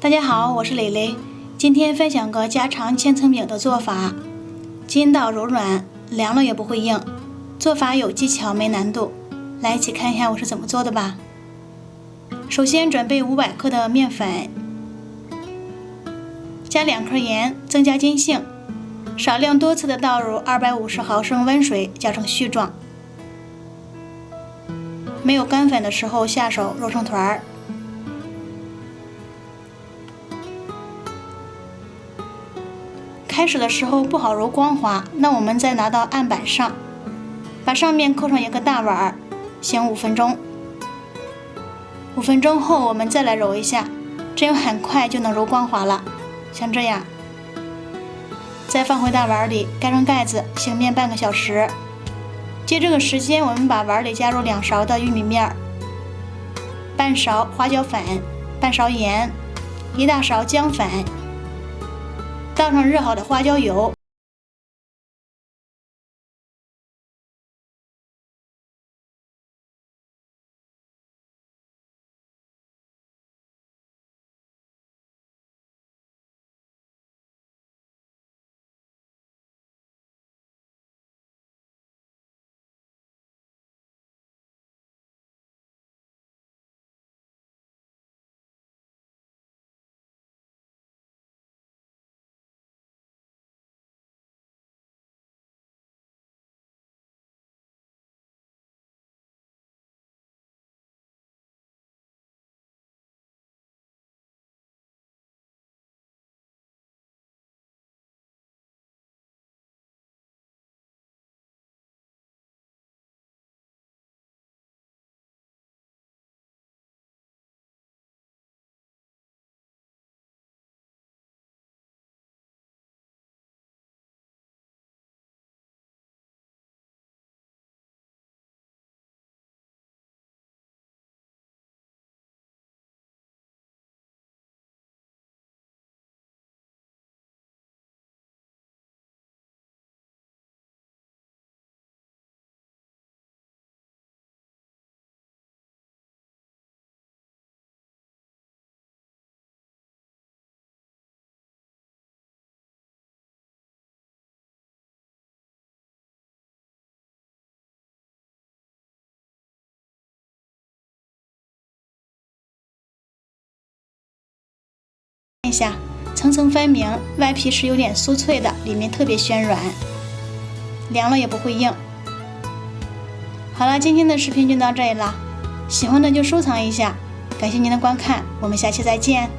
大家好，我是蕾蕾，今天分享个家常千层饼的做法，筋道柔软，凉了也不会硬，做法有技巧没难度，来一起看一下我是怎么做的吧。首先准备500克的面粉，加2颗盐增加筋性，少量多次的倒入250毫升温水搅成絮状，没有干粉的时候下手揉成团儿。开始的时候不好揉光滑，那我们再拿到案板上，把上面扣上一个大碗，醒5分钟。5分钟后我们再来揉一下，这样很快就能揉光滑了，像这样。再放回大碗里，盖上盖子，醒面半个小时。借这个时间，我们把碗里加入2勺的玉米面，半勺花椒粉，半勺盐，1大勺姜粉，倒上热好的花椒油，看一下，层层分明，外皮是有点酥脆的，里面特别暄软，凉了也不会硬。好了，今天的视频就到这里了，喜欢的就收藏一下，感谢您的观看，我们下期再见。